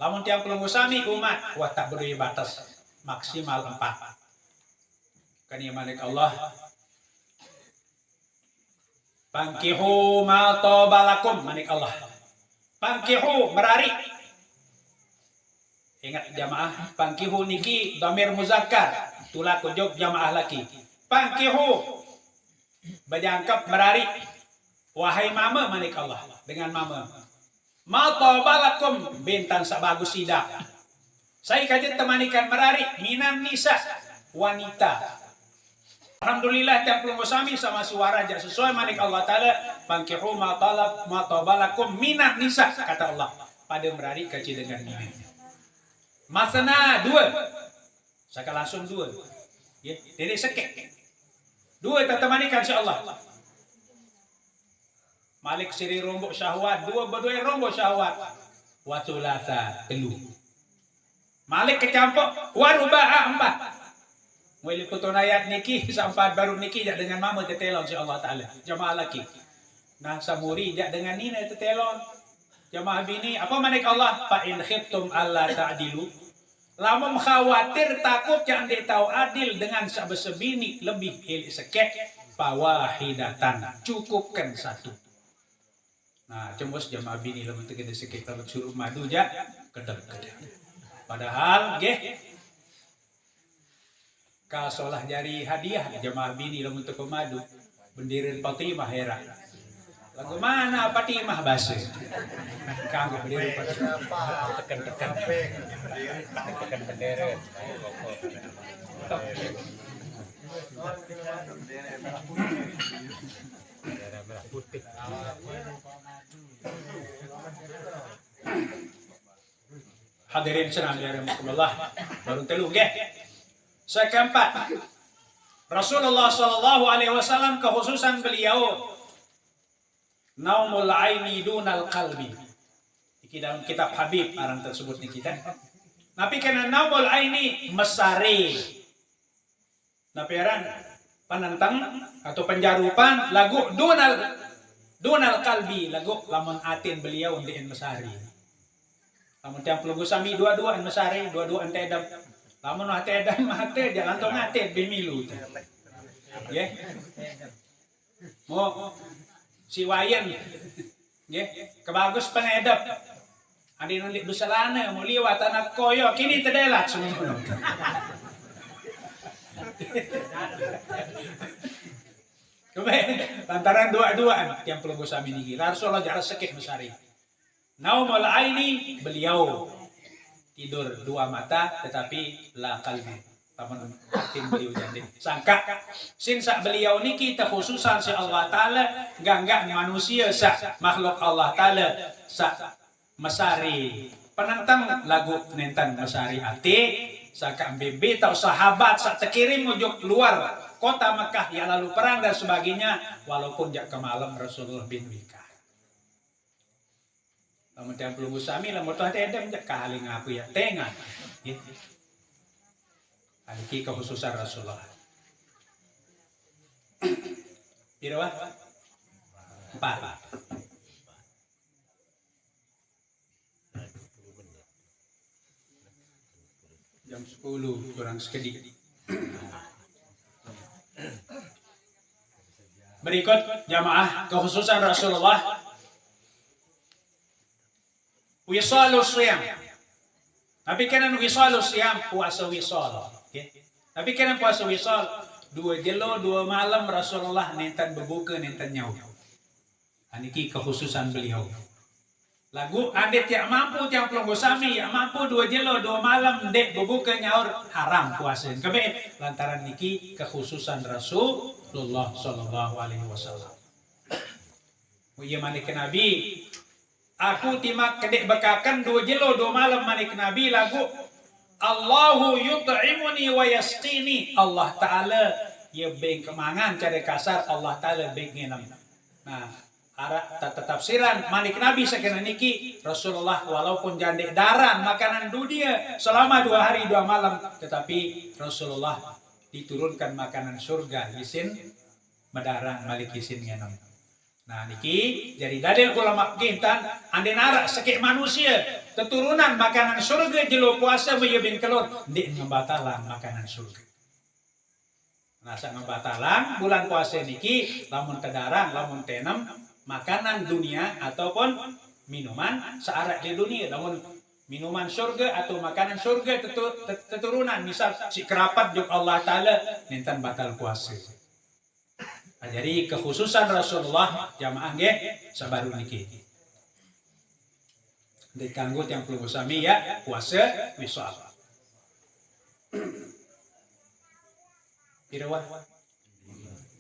Lamun tiang pelunggu sami umat wah tak beri batas maksimal 4. Kan ya malik Allah. Pankihu ma tabalakum manik Allah. Pankihu merari. Ingat jamaah, pankihu niki dhamir muzakkar, tulak ujub jamaah laki. Pankihu bajangkap merari. Wahai mama manik Allah dengan mama. Ma tabalakum bintang sabagus sidak. Saya kajian temanikan merari minan nisa wanita. Alhamdulillah tiap pelunggu sami sama suara aja sesuai manik Allah Ta'ala. Pankihu ma tabalakum minan nisa kata Allah. Pada merari kaji dengan ini. Masana 2. Saya langsung 2. Ya, dedek sekek. 2 tetemanikan insyaallah. Malik siri rombok syahwat, 2 berdua rombok syahwat. Wa thulatha 3. Malik kecampur waruba'a 4. Mulai putun ayat niki sampai baru niki jak dengan mama tetelon insyaallah taala. Jamaah laki. Nah samuri jak dengan nina tetelon. Jamaah bini apa manik Allah fa in khiftum alla ta'dilu. Lamun khawatir takut jangan tahu adil dengan sabesebini lebih sekek fawahidatan cukupkan 1. Nah cembos jamaah bini lamun teu sekek kalau suruh madu jak kedep. Padahal nggih kasolah jari hadiah jamaah bini lamun teu madu bendireun Fatimah hera. Lagu mana Fatimah basa? Kanggo bendera Fatimah tekan-tekan. Tekan bendera. Bendera merah putih. Hadirin senang ya rahimakumullah. Baru telu nggih. Saya keempat. Rasulullah sallallahu alaihi wasallam kekhususan beliau naumul aini dunal qalbi. Iki dalam kitab Habib arang tersebut ni kita. Napi kana naumul aini mesare. Napi arang panentang atau penjarupan lagu dunal qalbi lagu lamun atin beliau ndien mesari. Lamun tiang pelunggu sami dua-duaan mesari, dua-duaan tedam. Lamun tedam mate jalan tong ate bemilu. Nggih. Mo si wayan, nggih, kebagus panedap. Adi nulik busalana mau liwat anak koyo kini tedelat semua. Lantaran dua-duaan yang pelunggu sami niki. Rasulullah jarak sekek mesari. Naumul aini beliau tidur 2 mata tetapi la qalbi. Paman tim beliau jadi sangka sinsa beliau niki terkhususan si Allah Ta'ala gangga manusia sa makhluk Allah Ta'ala sa mesari penentang lagu nentan mesari ati saka bebe tau sahabat sa terkirim mujuk luar kota Mekah ya lalu perang dan sebagainya walaupun jak ke malam Rasulullah bin Wika lamun tiang pelunggu sami lamun tuh tedem jak kali ngaku ya tengah gitu. Ini kekhususan Rasulullah. Pira 4. Jam 10 kurang sekedik. Berikut jamaah kekhususan Rasulullah. Wisalus siyam. Tapi kanan wisalus siyam puasa wisal. Tapi kena puasa wisal 2 jelo 2 malam Rasulullah nentan berbuka nentan nyawa. Aniki kekhususan beliau. Lagu adet yang mampu tiang pelonggo sami yang mampu 2 jelo 2 malam dek bubuka nyaur haram puasa kebe lantaran niki kekhususan Rasulullah sallallahu alaihi wasallam. Iya manik Nabi aku timak kedek bekakan 2 jelo 2 malam manik Nabi lagu Allahu yut'imuni wa yasqini. Allah Ta'ala ya beng kemangan cara kasar Allah Ta'ala beng ngenam. Nah, arah tafsiran manik Nabi sakena niki Rasulullah walaupun jandek daran makanan dunia selama 2 hari 2 malam tetapi Rasulullah diturunkan makanan surga isin medarang malik isin ngenam. Nah niki jadi dalil ulama kintan ande narak sekek manusia keturunan makanan surga jelo puasa menyebin kelur di ngebatalan makanan surga. Nah sak ngebatalan bulan puasa niki lamun kedarang lamun tenam makanan dunia ataupun minuman searak di dunia namun minuman surga atau makanan surga keturunan misal si kerapat juk Allah Ta'ala nintan batal puasa. Nah, jadi kekhususan Rasulullah jamaah nggih sabaru niki. Dikanggo yang perlu sami ya puasa wisal. Pirawan?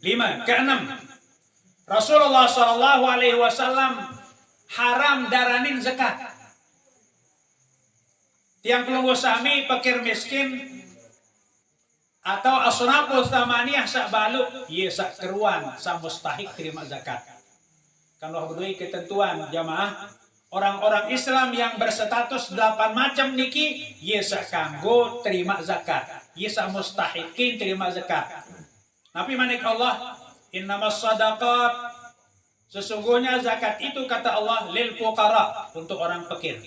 5 ke-6. Rasulullah sallallahu alaihi wasallam haram daranin zakat. Tiang pelunggu sami fakir miskin atau asnaful thamaniyah sak baluk ieu sak keruan sak mustahik terima zakat. Kalau berdua ketentuan jamaah orang-orang Islam yang berstatus 8 macam niki ieu sak kanggo terima zakat. Ieu sak mustahikin terima zakat. Nabi manik Allah innamas sadaqat sesungguhnya zakat itu kata Allah lil fuqara untuk orang fakir.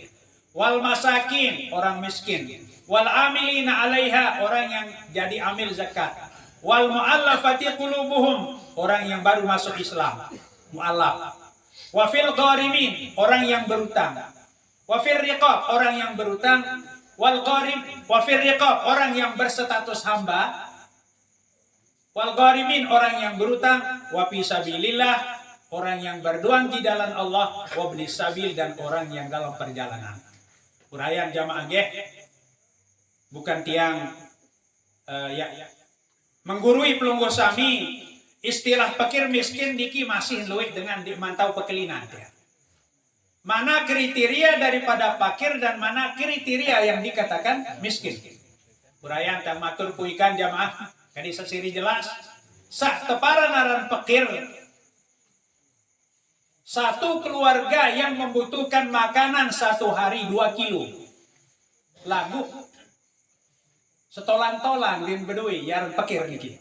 Wal masakin orang miskin. Wal amilina 'alaiha orang yang jadi amil zakat. Wal mu'allafati qulubuhum orang yang baru masuk Islam. Mu'allaf. Wa fil gharimin orang yang berutang. Wa fir riqab orang yang berutang. Wal gharim wa fir riqab orang yang berstatus hamba. Wal gharimin orang yang berutang. Wa fi sabilillah orang yang berjuang di jalan Allah. Wa ibnis sabil dan orang yang dalam perjalanan. Uraian jamaah nggih bukan tiang menggurui pelunggu sami istilah fakir miskin niki masih luwih dengan dimantau pekelinan ya. Mana kriteria daripada fakir dan mana kriteria yang dikatakan miskin. Uraian tamatur puikan jamaah kadi sasiri jelas sak teparan aran fakir satu keluarga yang membutuhkan makanan 1 hari 2 kilo lagu setolan-tolan din bedui yaran fakir niki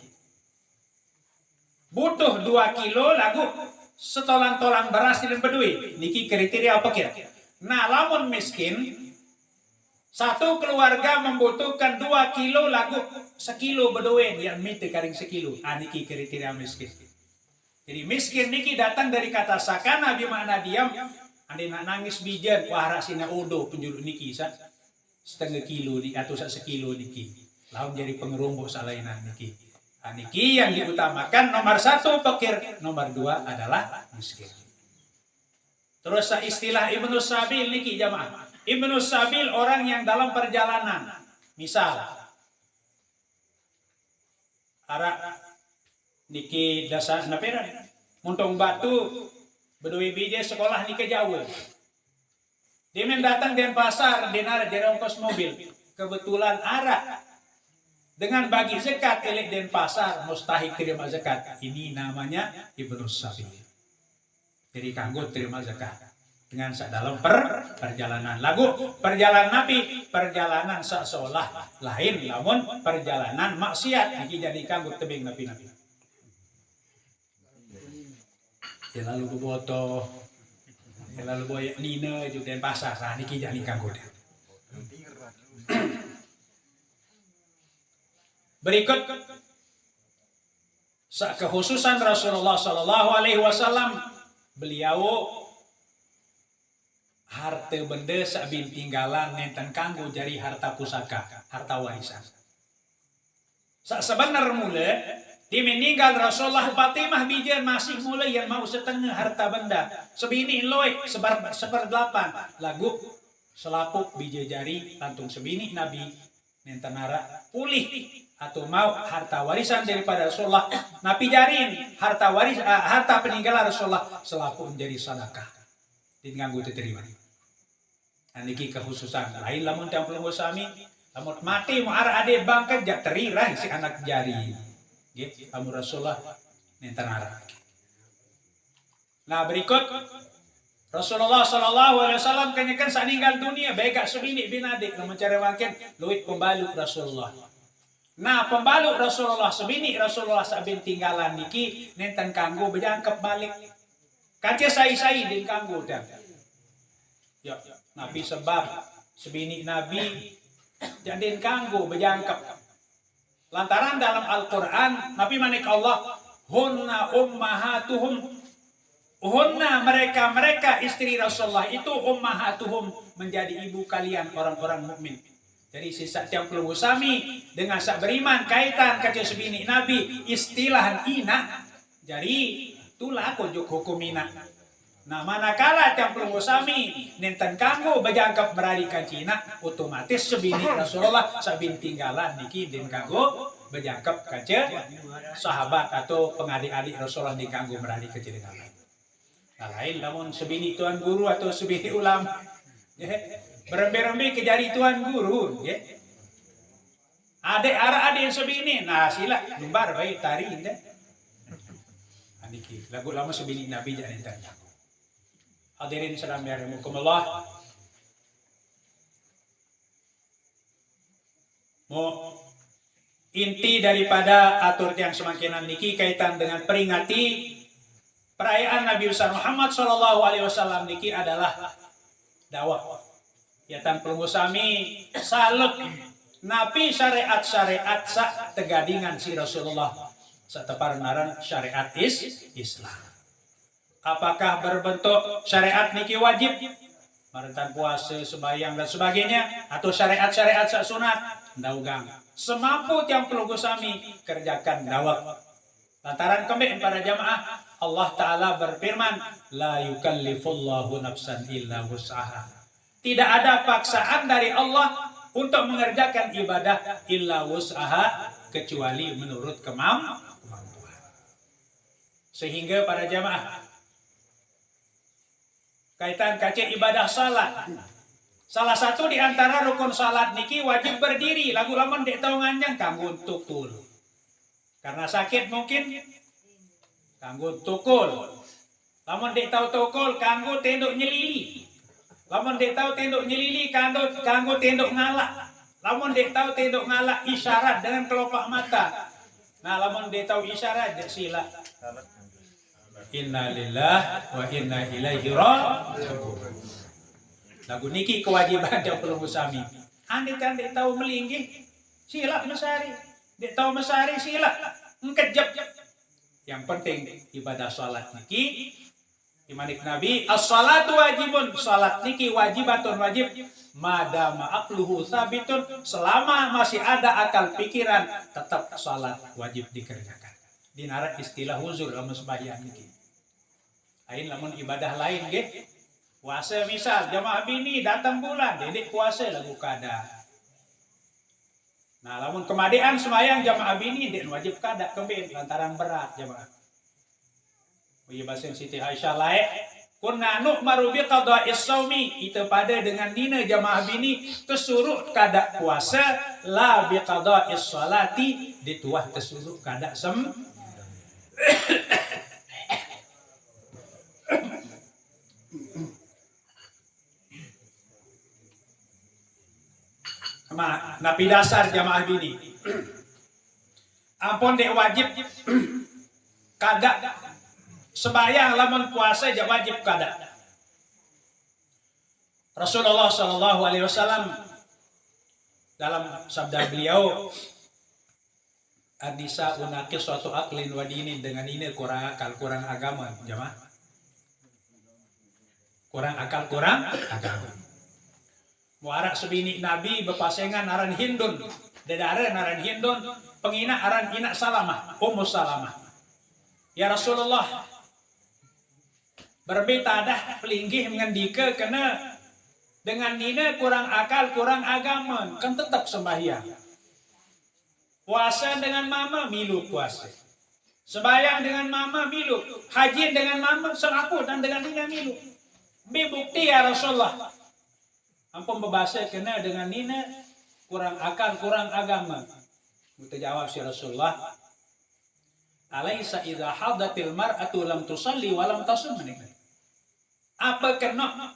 butuh 2 kilo lagu setolan-tolan beras din bedui niki kriteria fakir. Nah lamun miskin satu keluarga membutuhkan 2 kilo lagu sekilo bedui yang mite karing sekilo niki kriteria miskin. Jadi miskin niki datang dari kata sakana bermakna diam. Ande nak nangis bijan wah rasina odo penjuru niki setengah kilo di atau sekilo niki. Lalu jadi pengerumbuk salainan niki. Niki yang diutamakan nomor 1 fakir, nomor 2 adalah miskin. Terus istilah Ibnu Sabil niki jamaah. Ibnu Sabil orang yang dalam perjalanan. Misal arah niki dasar naperan muntong batu bedui bije sekolah niki jauh dia mendatang dan pasar dinar jadi ongkos mobil kebetulan arah dengan bagi zakat elek dan pasar mustahik terima zakat ini namanya Ibnu Sabil jadi kanggo terima zakat dengan dalam perjalanan lagu perjalanan Nabi perjalanan seolah lain namun perjalanan maksiat niki jadi kanggo tebing Nabi lalu boboto lalu boyak nina itu dan pasar nah niki jadi kanggo dia. Berikut kekhususan Rasulullah sallallahu alaihi wasallam beliau harta benda sabin tinggalan nenten kanggo jari harta pusaka harta warisan sebenar mula Di meninggal Rasulullah Fatimah bijian masih mulai yang mau setengah harta benda. Sebini loy seperdelapan. Lagu selapuk biji jari lantung sebini Nabi nentanara pulih atau mau harta warisan daripada Rasulullah. Nabi jarin harta peninggalan Rasulullah selapuk menjadi sedekah. Diganggu diterima. Niki kekhususan lain lamun tampil sami lamun mati mau arah ade bangkat jak terirai si anak jari. Gitu, kamu Rasulullah nentanara. Nah berikut Rasulullah SAW kanyakan saat meninggal dunia baik sebini bin adik mencari wakil luit pembalut Rasulullah. Nah pembalut Rasulullah sebini Rasulullah sabin tinggalan niki nenten kanggo bejangkep balik. Kaca sai din kanggo dan. Ya Nabi sebab sebini Nabi jadiin kanggo bejangkep. Lantaran dalam Al-Quran Nabi manik Allah hunna ummahatuhum hunna mereka istri Rasulullah itu ummahatuhum menjadi ibu kalian orang-orang mukmin. Jadi sisa tiang puluh sami dengan sak beriman kaitan kaca sebini Nabi istilah ina jadi itulah kunjuk hukum ina. Nah manakala tiang puluh sami nenten kanggo bejangkap meradikan Cina otomatis sebini Rasulullah sabin tinggalan niki din kanggo bejangkap kaca sahabat atau pengadik-adik Rasulullah di kanggo meradi kecil dengan lain. Nah lain namun sebini tuan guru atau sebini ulama berembe-rembe ke jari tuan guru adik yang sebini nah sila lumbar baik tari indah niki lagu lama sebini Nabi jangan tanya. Hadirin sedang yarhamukumullah. Mau inti daripada atur yang semakinan niki kaitan dengan peringati perayaan Nabi besar Muhammad SAW niki adalah dakwah. Ya tanpa sami salut napi syariat sa tegadingan si Rasulullah satepar naran syariat Islam. Apakah berbentuk syariat niki wajib, marentan puasa, sembahyang dan sebagainya, atau syariat-syariat sak sunat, daugang. Semampu yang perlu sami kerjakan dakwah. Lantaran kembali para jamaah, Allah Ta'ala berfirman, la yukallifullahu nafsan illa wus'aha. Tidak ada paksaan dari Allah untuk mengerjakan ibadah illa wus'aha kecuali menurut kemampuan. Sehingga para jamaah kaitan kaca ibadah salat. Salah satu di antara rukun salat niki wajib berdiri. Lagu lamun dek tau nganjang kanggo tukul. Karena sakit mungkin kanggo tukul. Lamun dek tau tukul kanggo tenduk nyelili. Lamun dek tau tenduk nyelili kanggo tenduk ngalak. Lamun dek tau tenduk ngalak isyarat dengan kelopak mata. Nah lamun dek tau isyarat dek sila. Inna lillah wa inna ilaihi raji'un. Lagu niki kewajiban yang perlu sami. Andi kan dek tahu melinggih, sila mesari. Dek tahu mesari sila engkejep. Yang penting ibadah salat niki imanik Nabi as-salatu wajibun. Salat niki wajibatun wajib madama aqluhu sabitun selama masih ada akal pikiran tetap salat wajib dikerjakan. Dinara istilah huzur lamun sembahyang niki. Lain lamun ibadah lain ge. Puasa misal jamaah bini datang bulan dedek puasa lagu kada. Nah lamun kemadean sembahyang jamaah bini dek wajib kada kembali lantaran berat jamaah. Iya bahasa Siti Aisyah lain kunna nu'maru bi qada'is shaumi itu pada dengan dina jamaah bini tersuruh kada puasa la bi qada'is sholati dituah tersuruh kada napi dasar jamaah bini. Ampun dek wajib kada sembahyang lamun puasa ja wajib kada. Rasulullah SAW dalam sabda beliau An-nisa unakis suatu aklin wa dinin dengan ini kurang akal, kurang agama jamaah. Kurang akal, kurang agama. Muarak sebini Nabi berpasangan aran Hindun Dedare naran Hindun, pengina aran ina Salamah, Ummu Salamah. Ya Rasulullah, berbeda dah pelinggih ngendike kena dengan nina kurang akal, kurang agama, kan tetap sembahyang. Puasa dengan mama, milu puasa. Sembahyang dengan mama, milu. Haji dengan mama, selaku dan dengan nina milu. Bukti ya Rasulullah. Ampun berbahasa kena dengan nina kurang akal, kurang agama. Kita jawab si Rasulullah, alaisa idza hadatil mar'atu lam tusalli wa lam tasum. Apa kena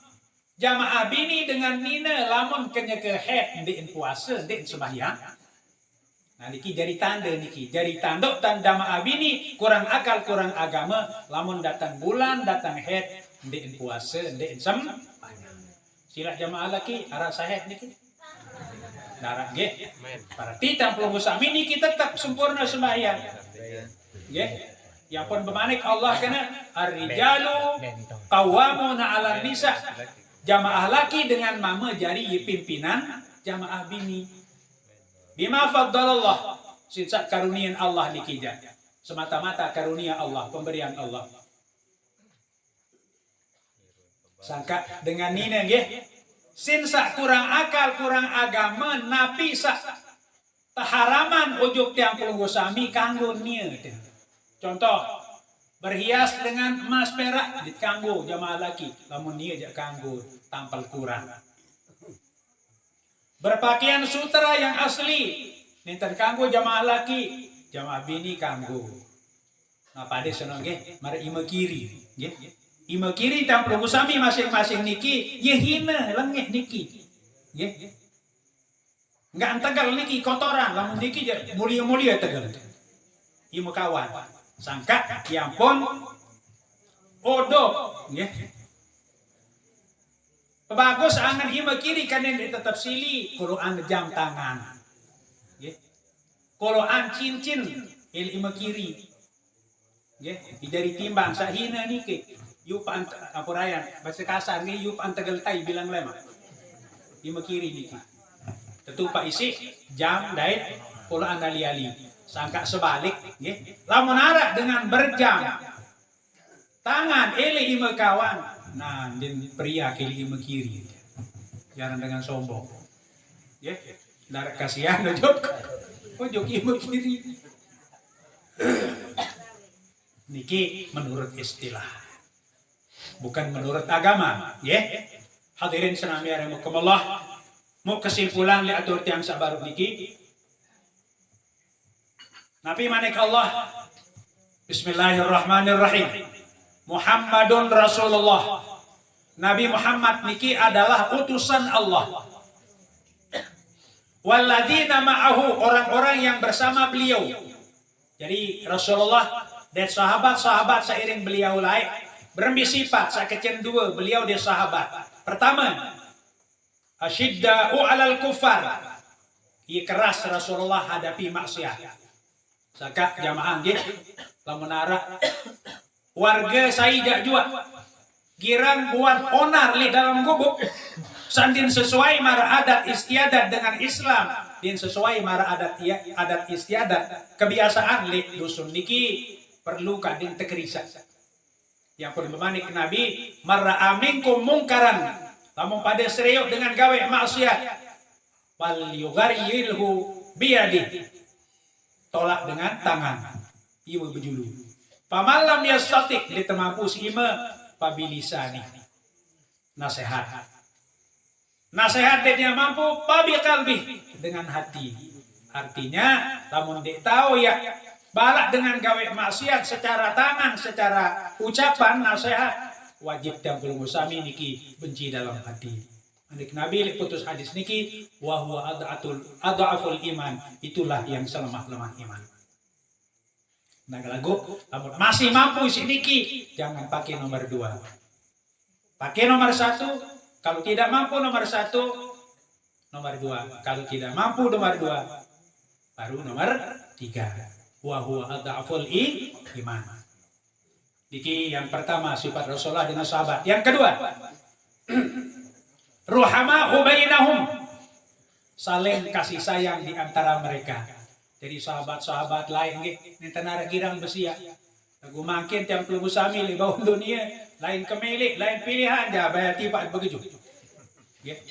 jamaah bini dengan nina lamun kenya ke head ndin puasa, ndin sembahyang. Nah niki jadi tanda niki, jadi tanda jamaah bini kurang akal, kurang agama, lamun datang bulan, datang head, ndin puasa, ndin sembahyang. Sila jamaah laki arah sahet niki. Darah nggih. Berarti tampil sami niki tetap sempurna sembahyang. Nggih. Ya pun bemanik Allah kena ar-rijalu qawwamuna 'alan nisa. Jamaah laki dengan mama jari pimpinan jamaah bini. Bima faddalallah. Sisa karunian Allah niki ja. Semata-mata karunia Allah, pemberian Allah. Sangka dengan nina nggih. Sinsa kurang akal, kurang agama, napi sa taharaman ujuk tiang pelunggu sami kanggo nia. Contoh, berhias dengan emas perak di kanggo jamaah laki, lamun nia jak kanggo tampal kurang. Berpakaian sutra yang asli, ninten kanggo jamaah laki, jamaah bini kanggo. Nah pada senang nggih, mari ima kiri, nggih. Ima kiri tampil sami masing-masing niki yehina lengeh niki. Nggih. Enggak antegal niki kotoran, lamun niki mulia-mulia tegal. Ima kawan. Sangka yampun odo, nggih. Bagus angan ima kiri kanen tetap sili Quran jam tangan. Nggih. Quran cincin ima kiri. Nggih, dijari timbang sahina niki. Yup apurayan bahasa kasar ni yup antagal tay bilang lema ima kiri niki tetupa isi jam dait pola ali-ali sangka sebalik nggih lamun ara dengan berjam tangan eli ima kawan nah din pria kili ima kiri jangan dengan sombong nggih darat kasihan ujug ima kiri niki menurut istilah bukan menurut agama, ya. Hadirin senami rahimakumullah. Mau kesimpulan li atur tiang sabar niki. Nabi manik Allah. Bismillahirrahmanirrahim. Muhammadun Rasulullah. Nabi Muhammad niki adalah utusan Allah. Walladzina ma'ahu, orang-orang yang bersama beliau. Jadi Rasulullah dan sahabat-sahabat seiring beliau lain berembi sifat sakecen dua beliau dia sahabat. Pertama, asyidda'u 'alal kufar. Ia keras Rasulullah hadapi maksiat. Saka jamaah nggih lamun ara warga saija jua girang buat onar li dalam gubuk sandin sesuai mara adat istiadat dengan Islam din sesuai mara adat istiadat kebiasaan li dusun niki perlu kadin tekerisa. Yang pun memanik Nabi marra aminkum mungkaran lamun pada seriuk dengan gawe maksiat wal yughayyirhu biyadi tolak dengan tangan ieu bejulu pamalam yastati ditemampu si ima pabilisani nasihat dia mampu pabi kalbi dengan hati artinya lamun dia tahu ya balak dengan gawe maksiat secara tangan, secara ucapan, nasihat wajib tampil musami niki benci dalam hati. Adik Nabi li putus hadis niki wa huwa ad'aful iman, itulah yang selemah-lemah iman. Nah lagu masih mampu si niki jangan pakai nomor 2. Pakai nomor 1, kalau tidak mampu nomor 1, nomor 2. Kalau tidak mampu nomor 2, baru nomor 3. Wa huwa adhaful iman. Diki yang pertama sifat Rasulullah dengan sahabat. Yang kedua, ruhama bainahum. saling kasih sayang di antara mereka. Jadi sahabat-sahabat lain nggih nentanara girang besi ya. Lagu makin tiang pelungu sami li bawah dunia lain kemilik lain pilihan ja bayar tiba begitu. Nggih.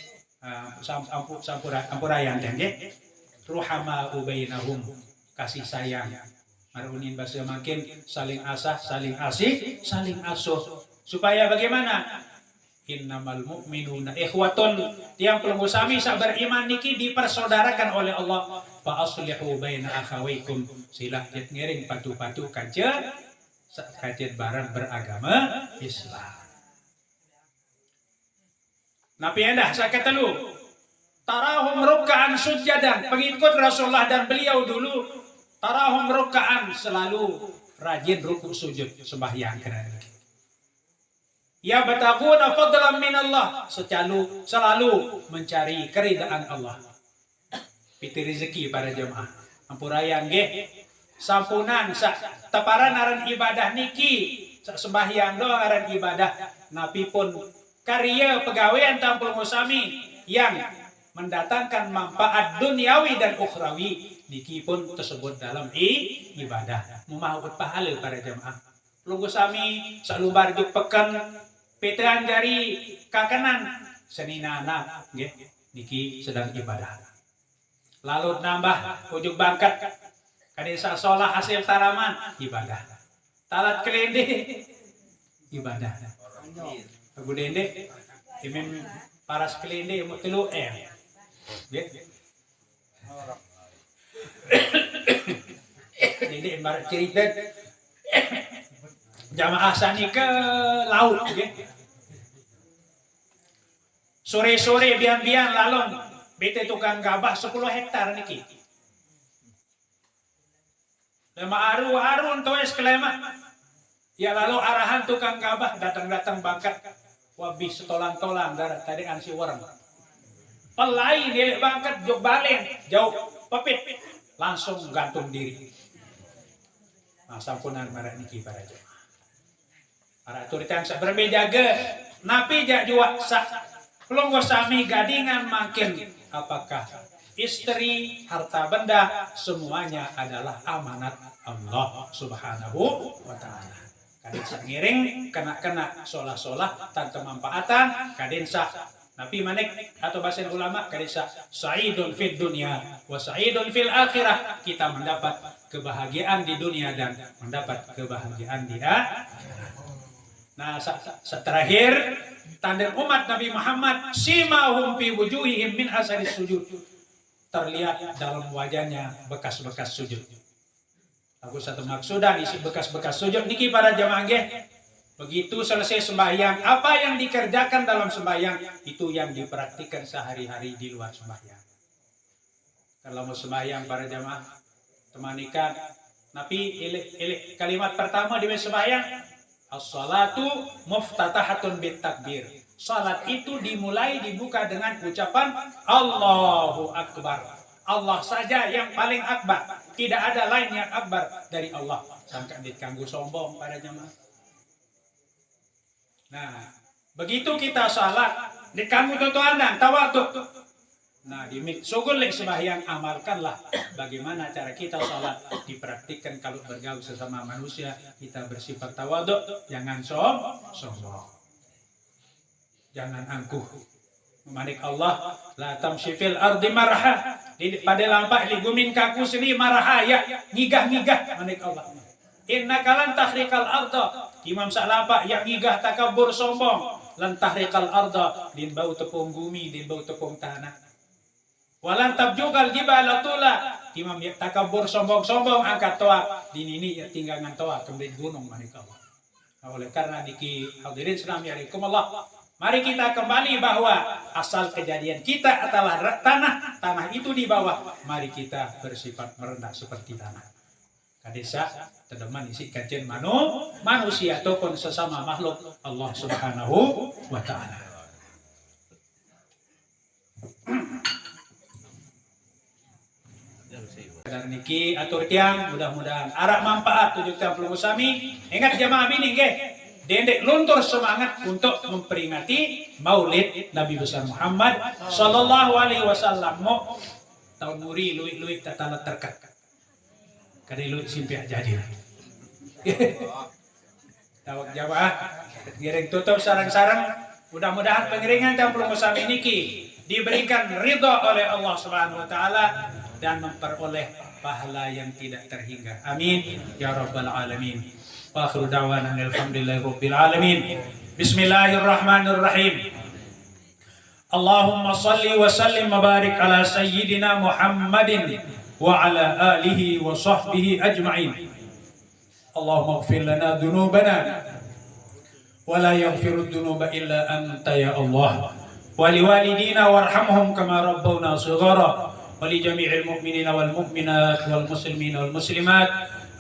Sampurayan dan nggih. Ruhama ubainahum kasih sayang. Marunin bahasa makin saling asah, saling asih, saling asuh. Supaya bagaimana? Innamal mu'minuna ikhwatun. Tiang pelunggu sami sak beriman niki dipersaudarakan oleh Allah. Fa aslihu baina akhawaykum. Sila jet ngiring patu-patu kancet kancet barang beragama Islam. Nabi endah sakit telu. Tarahum ruk'an sujadan. Pengikut Rasulullah dan beliau dulu tarahum ruk'an selalu rajin ruku sujud sembahyang kerana ya bataguna fadlan min Allah selalu mencari keridaan Allah. Piti rezeki para jemaah. Ampurayan nggih. Sampunan sak teparan aran ibadah niki sak sembahyang doang aran ibadah. Nabi pun karya pegawaian tampul musami yang mendatangkan manfaat duniawi dan ukhrawi niki pun tersebut dalam ibadah. Memahut pahala para jemaah. Lunggu sami salubar juk pekan petean jari kakanan seninana nggih niki sedang ibadah. Lalu nambah ujuk bangkat kadesa sholat hasil taraman ibadah. Talat kelende ibadah. Agu dende imim paras kelende mu telu nggih. Dende ibarat cerita jamaah sani ke laut nggih. Sore-sore bian-bian lalong bete tukang gabah 10 hektar niki. Lema arun toes kelema. Ya lalu arahan tukang gabah datang-datang bangkat. Wabi setolan-tolan darat tadi ansi warang. Pelai nilai bangkat jog balen jauh pepit langsung gantung diri. Nah, sampunan marah niki para jemaah. Para turitan sak berbeda ge napi jak jua sak pelonggo sami gadingan makin apakah istri, harta benda semuanya adalah amanat Allah Subhanahu wa taala. Kadin sak ngiring kena solah-solah tanpa manfaatan kadin sak napi manik atau bahasa ulama kadin sak sa'idun fid dunya wa sa'idun fil akhirah. Kita mendapat kebahagiaan di dunia dan mendapat kebahagiaan di akhirat. Nah, terakhir tanda umat Nabi Muhammad simahum fi wujuhihim min asari sujud. Terlihat dalam wajahnya bekas-bekas sujud. Aku satu maksudan isi bekas-bekas sujud niki para jamaah nggih. Begitu selesai sembahyang, apa yang dikerjakan dalam sembahyang itu yang dipraktikkan sehari-hari di luar sembahyang. Kalau mau sembahyang para jamaah temanikan Nabi kalimat pertama di sembahyang as-salatu muftatahatun bit takbir. Salat itu dimulai dibuka dengan ucapan Allahu Akbar. Allah saja yang paling akbar. Tidak ada lain yang akbar dari Allah. Sangka ditangguh sombong pada jemaah. Nah, begitu kita salat, dikamu tutuanan tawadu. Nah, di sugul sembahyang amalkanlah bagaimana cara kita salat dipraktikkan kalau bergaul sesama manusia kita bersifat tawadhu, jangan sombong. Jangan angkuh. Manik Allah la tamshi fil ardi marha. Pada lampak li gumin kaku seni marha ya ngigah-ngigah manik Allah. Inna kalan tahrikal arda. Imam Sa'lampak yang ngigah takabur sombong lan tahrikal arda din bau tepung bumi din bau tepung tanah. Walan tabjugal jibala tula. Imam ya takabur sombong-sombong angkat toa dinini ya tinggangan toa kemudian gunung manik Allah. Nah, oleh karena niki hadirin assalamualaikum Allah. Mari kita kembali bahwa asal kejadian kita adalah tanah itu di bawah. Mari kita bersifat merendah seperti tanah. Kadesa tedeman isi kajian manusia ataupun sesama makhluk Allah Subhanahu wa taala. Dan niki atur tiang mudah-mudahan arak manfaat tujuh tiang pelungu sami. Ingat jamaah bini nggih. Dendek luntur semangat untuk memperingati Maulid Nabi besar Muhammad sallallahu alaihi wasallam. Mo tahun muri luik tatalat terkat. Kada luik simpiah jadi. Tawag jamaah, giring tutup sarang-sarang. Mudah-mudahan pengiringan Campur Musami niki diberikan ridha oleh Allah Subhanahu wa taala dan memperoleh pahala yang tidak terhingga. Amin ya rabbal alamin. Wa akhiru da'wana alhamdulillahi rabbil alamin. Bismillahirrahmanirrahim. Allahumma salli wa sallim wa barik ala sayyidina Muhammadin wa ala alihi wa sahbihi ajma'in. Allahumma ighfir lana dhunubana wa la yaghfiru dhunuba illa anta ya Allah. Wa liwalidina warhamhum kama rabbawna shighara. Wa li jami'il mu'minina wal mu'minat wal muslimina wal muslimat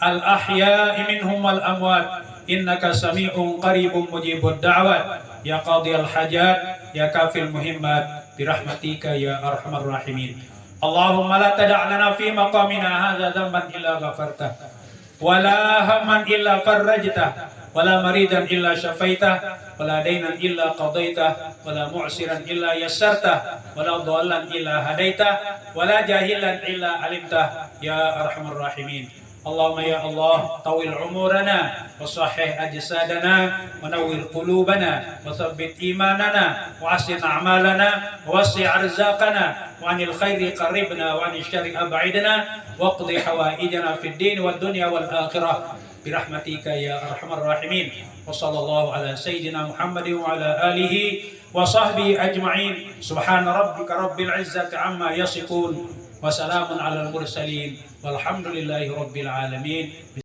al-ahya'i minhum wal amwat. Innaka sami'un qaribun mujibud da'wat. Ya qadiyal hajat, ya kafil muhimmat, birahmatika ya arhamar rahimin. Allahumma la tada' lana fi maqamina hadza dhanban illa ghafartah, wa la hamman illa farajtah, wa la maridan illa syafaitah, wa la daynan illa qadaitah, wa la mu'siran illa yassartah, wa la dhallan illa hadaitah, wa la jahilan illa alimtah ya arhamar rahimin. Allahumma ya Allah, tawil umurana wa sahih ajsadana wa nawwir qulubana wa thabbit imanana wa asin a'malana wa wasi' arzaqana wa anil khairi qaribna wa anil syarri ab'idna wa qdi hawaijana fid din wad dunya wal akhirah birahmatika ya arhamar rahimin. Wa sallallahu ala sayyidina Muhammadin wa ala alihi wa sahbihi ajma'in. Subhana rabbika rabbil izzati amma yasifun wa salamun alal mursalin walhamdulillahi rabbil alamin.